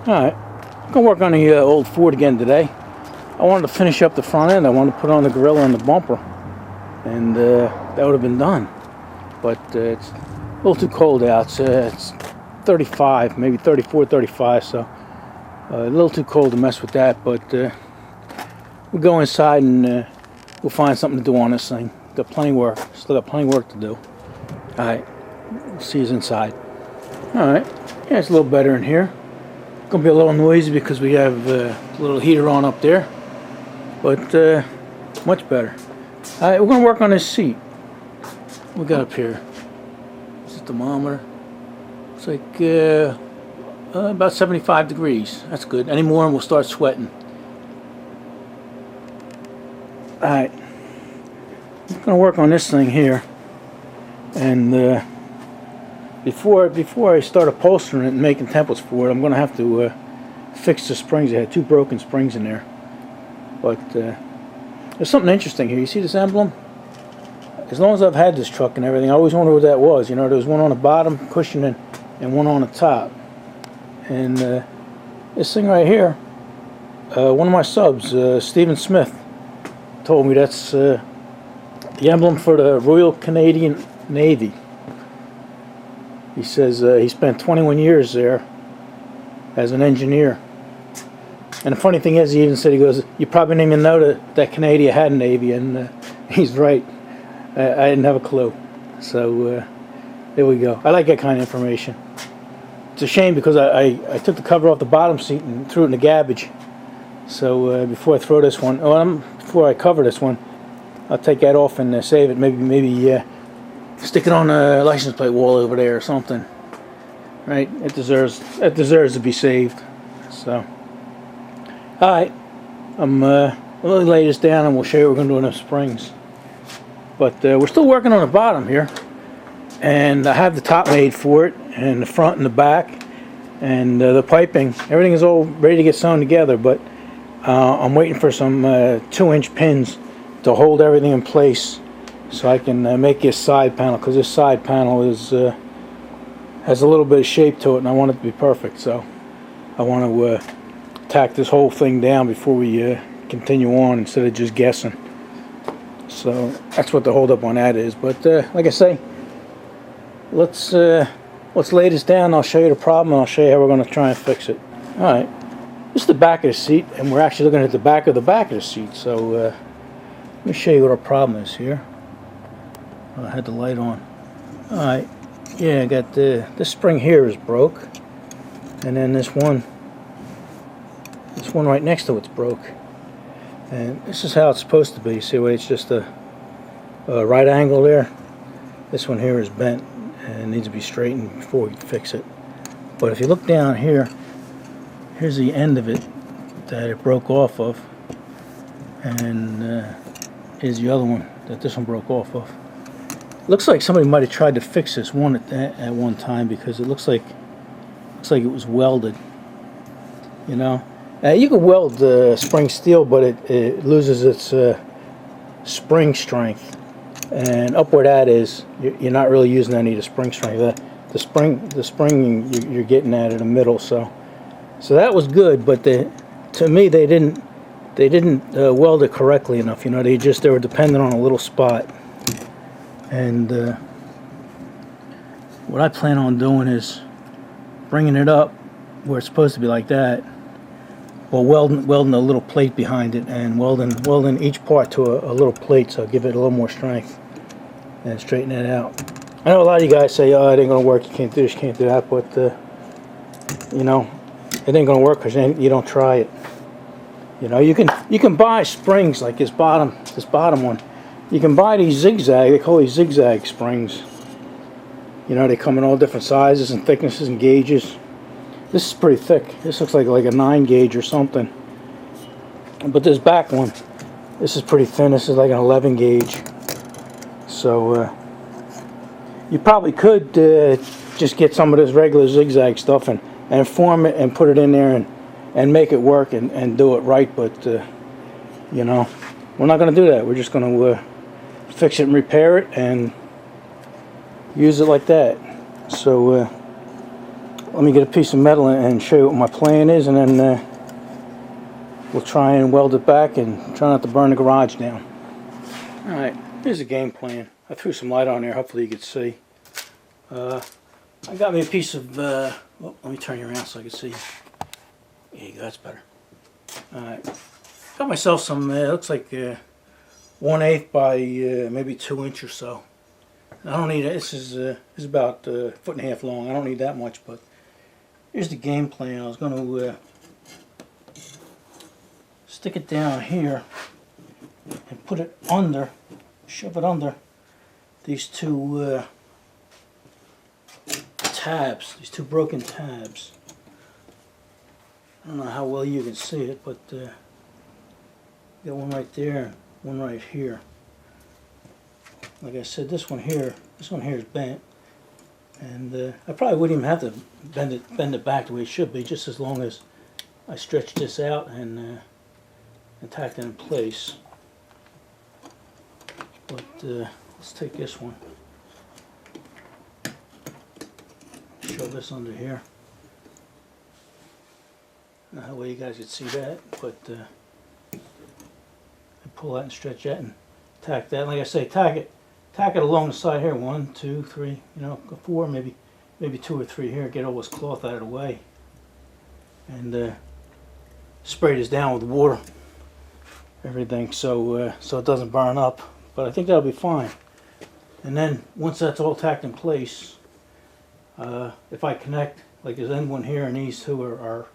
Alright, I'm going to work on the old Ford again today. I wanted to finish up the front end. I wanted to put on the Gorilla and the bumper, and that would have been done. But it's a little too cold out. It's 35, maybe 34, 35, so a little too cold to mess with that. But we'll go inside and we'll find something to do on this thing. Got plenty of work. Still got plenty of work to do. Alright, we'll see you inside. Alright, yeah, it's a little better in here. Gonna be a little noisy because we have a little heater on up there, but much better. Alright, we're gonna work on this seat. What we got up here? This is the thermometer. It's like about 75 degrees. That's good. Any more and we'll start sweating. Alright, I'm gonna work on this thing here, and Before I start upholstering it and making templates for it, I'm going to have to fix the springs. I had 2 broken springs in there. But there's something interesting here. You see this emblem? As long as I've had this truck and everything, I always wondered what that was. You know, there was one on the bottom cushion and one on the top. And this thing right here, one of my subs, Stephen Smith, told me that's the emblem for the Royal Canadian Navy. He says he spent 21 years there as an engineer. And the funny thing is, he even said, he goes, you probably didn't even know that Canada had a Navy, and he's right. I didn't have a clue. So there we go. I like that kind of information. It's a shame because I took the cover off the bottom seat and threw it in the garbage. So before I throw this one, before I cover this one, I'll take that off and save it. Maybe stick it on a license plate wall over there or something. Right? It deserves to be saved. So, alright. We'll lay this down and we'll show you what we're going to do in the springs. But we're still working on the bottom here. And I have the top made for it, and the front and the back, and the piping. Everything is all ready to get sewn together, but I'm waiting for some 2-inch pins to hold everything in place, so I can make this side panel, because this side panel is has a little bit of shape to it, and I want it to be perfect. So I want to tack this whole thing down before we continue on, instead of just guessing. So that's what the holdup on that is. But like I say, let's lay this down. I'll show you the problem, and I'll show you how we're going to try and fix it. All right, this is the back of the seat, and we're actually looking at the back of the seat. So let me show you what our problem is here. I had the light on. Alright, yeah, I got this spring here is broke, and then this one right next to it's broke, and this is how it's supposed to be. You see where it's just a right angle there? This one here is bent and needs to be straightened before we can fix it. But if you look down here, here's the end of it that it broke off of, and here's the other one that this one broke off of. Looks like somebody might have tried to fix this one at one time, because it looks like it was welded. You know, you can weld spring steel, but it loses its spring strength, and up where that is, you're not really using any of the spring strength. The spring you're getting at in the middle. So that was good, but to me they didn't weld it correctly enough. You know, they were dependent on a little spot. And what I plan on doing is bringing it up where it's supposed to be like that, well, welding a little plate behind it, and welding each part to a little plate, so I'll give it a little more strength and straighten it out. I know a lot of you guys say, oh, it ain't gonna work, you can't do this, you can't do that, but you know, it ain't gonna work because you don't try it. You know, you can buy springs like this bottom one. You can buy these zigzag, they call these zigzag springs. You know, they come in all different sizes and thicknesses and gauges. This is pretty thick. This looks like a 9 gauge or something. But this back one, this is pretty thin. This is like an 11 gauge. So you probably could just get some of this regular zigzag stuff and form it and put it in there and make it work and do it right. But you know, we're not going to do that. We're just going to fix it and repair it and use it like that. So let me get a piece of metal and show you what my plan is, and then we'll try and weld it back and try not to burn the garage down. Alright, here's the game plan. I threw some light on there, hopefully you could see. I got me a piece of, well, let me turn you around so I can see. There you go, that's better. Alright, got myself some, looks like 1/8 by maybe 2 inch or so. I don't need it, this is about 1.5 feet long. I don't need that much, but here's the game plan. I was going to stick it down here and put it under, shove it under these two tabs, these two broken tabs. I don't know how well you can see it, but got one right there, one right here. Like I said, this one here is bent, and I probably wouldn't even have to bend it back the way it should be, just as long as I stretch this out and tack it in place. But let's take this one, shove this under here. I don't know how well you guys can see that, but pull that and stretch that and tack that. Like I say, tack it along the side here. 1, 2, 3, you know, 4, maybe 2 or 3 here. Get all this cloth out of the way, and spray this down with water, everything, so it doesn't burn up. But I think that'll be fine. And then once that's all tacked in place, if I connect, like there's end one here, and these two are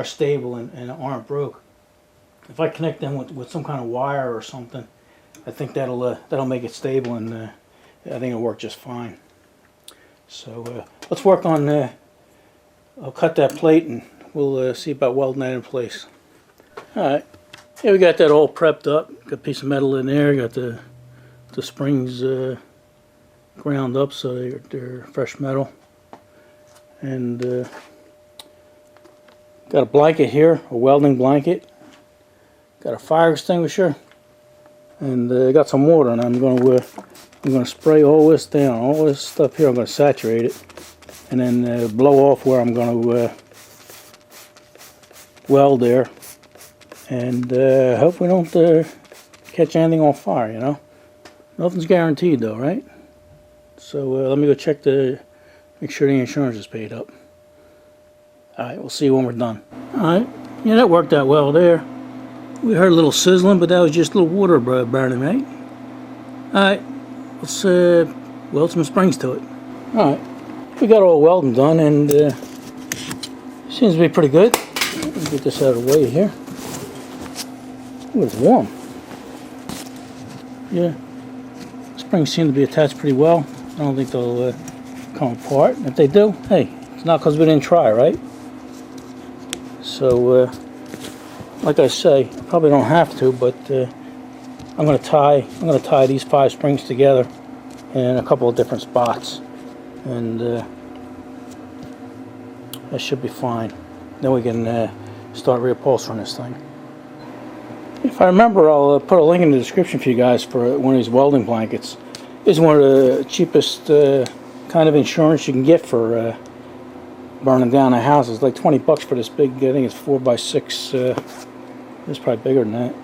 stable and aren't broke. If I connect them with some kind of wire or something, I think that'll make it stable, and I think it'll work just fine. So let's work on. I'll cut that plate, and we'll see about welding that in place. All right, here we got that all prepped up. Got a piece of metal in there. Got the springs ground up so they're fresh metal, and got a blanket here, a welding blanket. Got a fire extinguisher, and got some water, and I'm going to spray all this down, all this stuff here. I'm going to saturate it, and then blow off where I'm going to weld there, and hope we don't catch anything on fire. You know, nothing's guaranteed though, right? So let me go check make sure the insurance is paid up. All right, we'll see you when we're done. All right, yeah, that worked out well there. We heard a little sizzling, but that was just a little water burning, right? Alright, let's weld some springs to it. Alright, we got all welding done, and seems to be pretty good. Let me get this out of the way here. Ooh, it's warm. Yeah, springs seem to be attached pretty well. I don't think they'll come apart. If they do, hey, it's not because we didn't try, right? So, like I say, I probably don't have to, but I'm gonna tie these 5 springs together in a couple of different spots, and that should be fine. Then we can start reupholstering this thing. If I remember, I'll put a link in the description for you guys for one of these welding blankets. This is one of the cheapest kind of insurance you can get for burning down a house. It's like 20 bucks for this big. I think it's 4x6. It's probably bigger than that,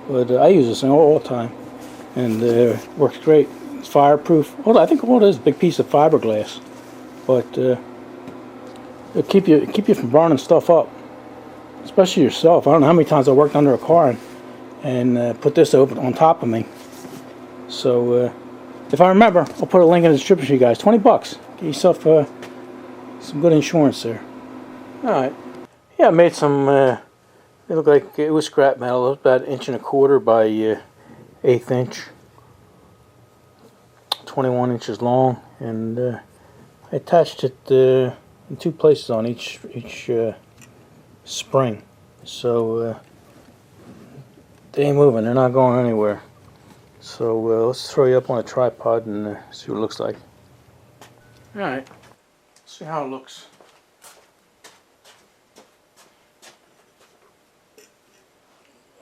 but I use this thing all the time, and works great. It's fireproof. I think all it is a big piece of fiberglass, but it'll keep you from burning stuff up, especially yourself. I don't know how many times I worked under a car and put this over on top of me. So if I remember, I'll put a link in the description for you guys. 20 bucks. Get yourself some good insurance there. All right. Yeah, I made some. It looked like it was scrap metal. It was about 1.25 inches by 1/8 inch, 21 inches long, and I attached it in 2 places on each spring. So they ain't moving. They're not going anywhere. So let's throw you up on a tripod and see what it looks like. All right. Let's see how it looks.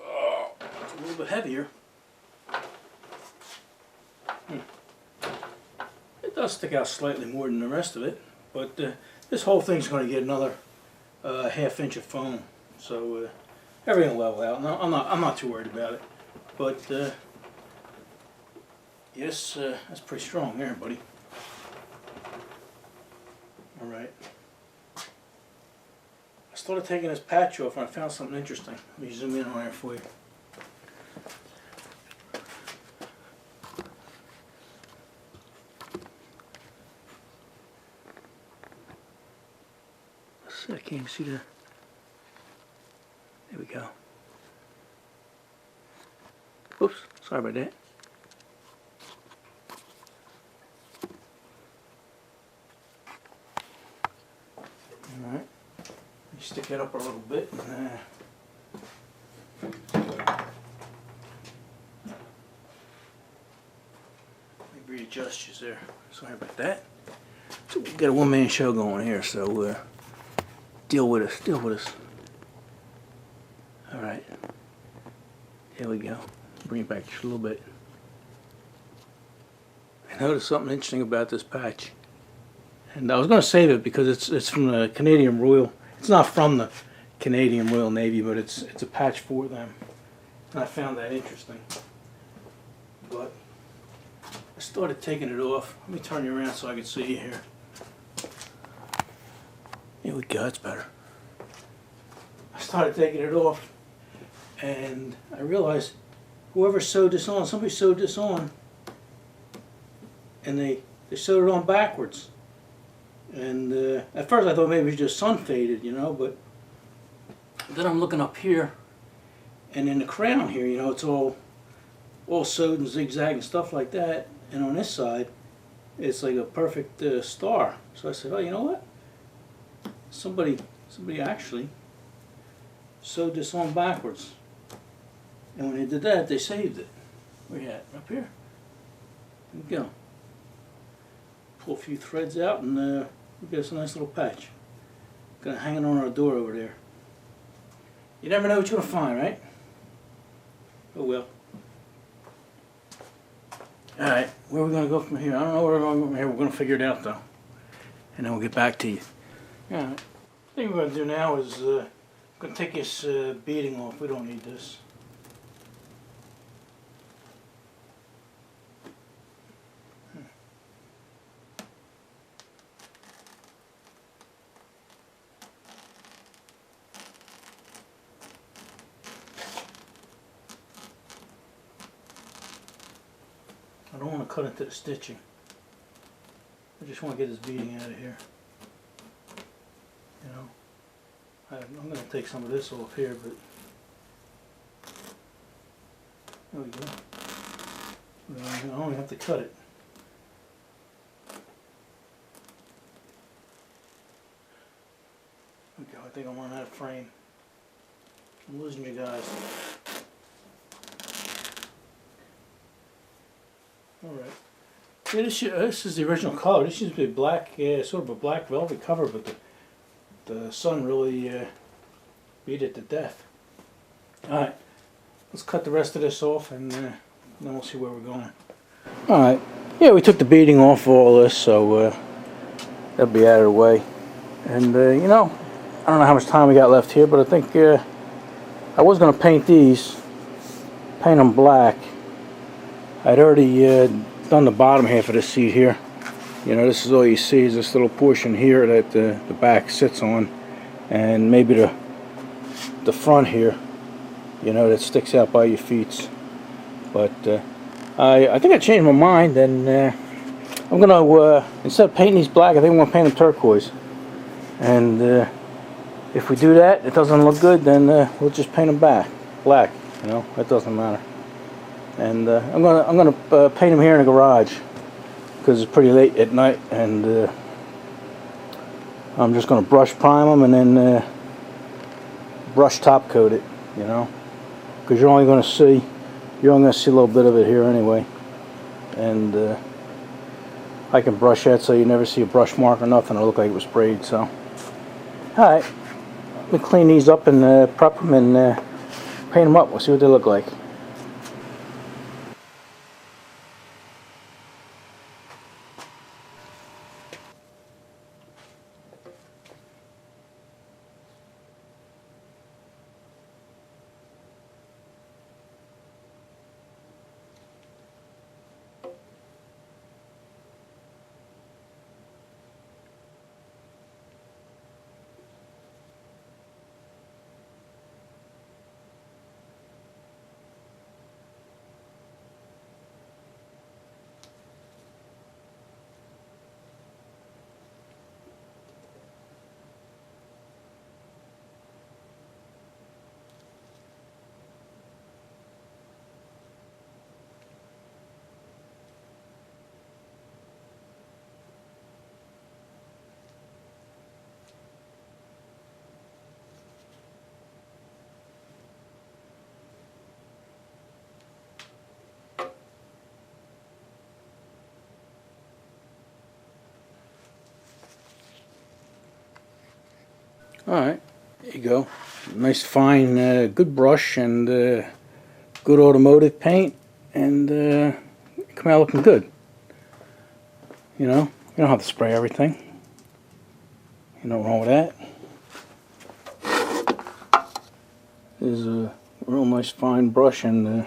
A little bit heavier. It does stick out slightly more than the rest of it, but This whole thing's going to get another ½ inch of foam, so everything will level out. No, I'm not too worried about it. But yes, that's pretty strong there, buddy. All right. I started taking this patch off and I found something interesting. Let me zoom in on there for you. I can't even see the. There we go. Oops, sorry about that. All right, you stick it up a little bit. Maybe readjust you there. Sorry about that. So we've got a one-man show going here, so deal with us, deal with us. All right, here we go. Bring it back just a little bit. I noticed something interesting about this patch, and I was going to save it because it's from the Canadian Royal. It's not from the Canadian Royal Navy, but it's a patch for them, and I found that interesting. But I started taking it off. Let me turn you around so I can see you here. Here we go, that's better. I started taking it off and I realized whoever sewed this on, somebody sewed this on and they sewed it on backwards. And at first I thought maybe it was just sun faded, you know, but then I'm looking up here and in the crown here, you know, it's all sewed and zigzag and stuff like that. And on this side, it's like a perfect star. So I said, oh, you know what? Somebody actually sewed this on backwards, and when they did that, they saved it. Where you at? Up here. There we go. Pull a few threads out, and we got us a nice little patch. Gonna hang it on our door over there. You never know what you're gonna find, right? Oh well. All right, where are we gonna go from here? I don't know where we're going from here. We're gonna figure it out though, and then we'll get back to you. Alright, the thing we're going to do now is I'm going to take this beading off. We don't need this. I don't want to cut into the stitching. I just want to get this beading out of here. You know, I'm going to take some of this off here, but there we go. I only have to cut it. Okay, I think I'm running out of frame. I'm losing you guys. All right. Yeah, this is the original color. This used to be black, sort of a black velvet cover, but the sun really beat it to death. Alright, let's cut the rest of this off and then we'll see where we're going. Alright, yeah, we took the beading off all this, so that'll be out of the way. And you know, I don't know how much time we got left here, but I think I was going to paint these, paint them black. I'd already done the bottom half of the seat here. You know, this is all you see is this little portion here that the back sits on, and maybe the front here, you know, that sticks out by your feet. But I think I changed my mind, and I'm gonna instead of painting these black, I think I'm gonna paint them turquoise. And if we do that, it doesn't look good, then we'll just paint them black. You know, that doesn't matter. And I'm gonna paint them here in the garage, because it's pretty late at night, and I'm just going to brush prime them and then brush top coat it, you know, because you're only going to see a little bit of it here anyway, and I can brush that so you never see a brush mark or nothing. It'll look like it was sprayed. So, all right, let me clean these up and prep them and paint them up. We'll see what they look like. Alright, there you go. Nice fine, good brush and good automotive paint, and come out looking good. You know, you don't have to spray everything. Nothing wrong with that. There's a real nice fine brush and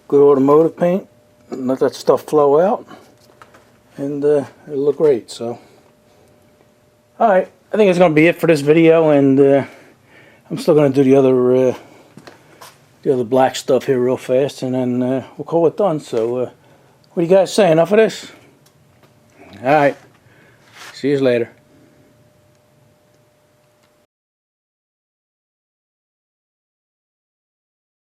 good automotive paint. Let that stuff flow out, and it'll look great. So, alright, I think it's going to be it for this video, and I'm still going to do the other black stuff here real fast, and then we'll call it done. So, what do you guys say? Enough of this? Alright, see you later.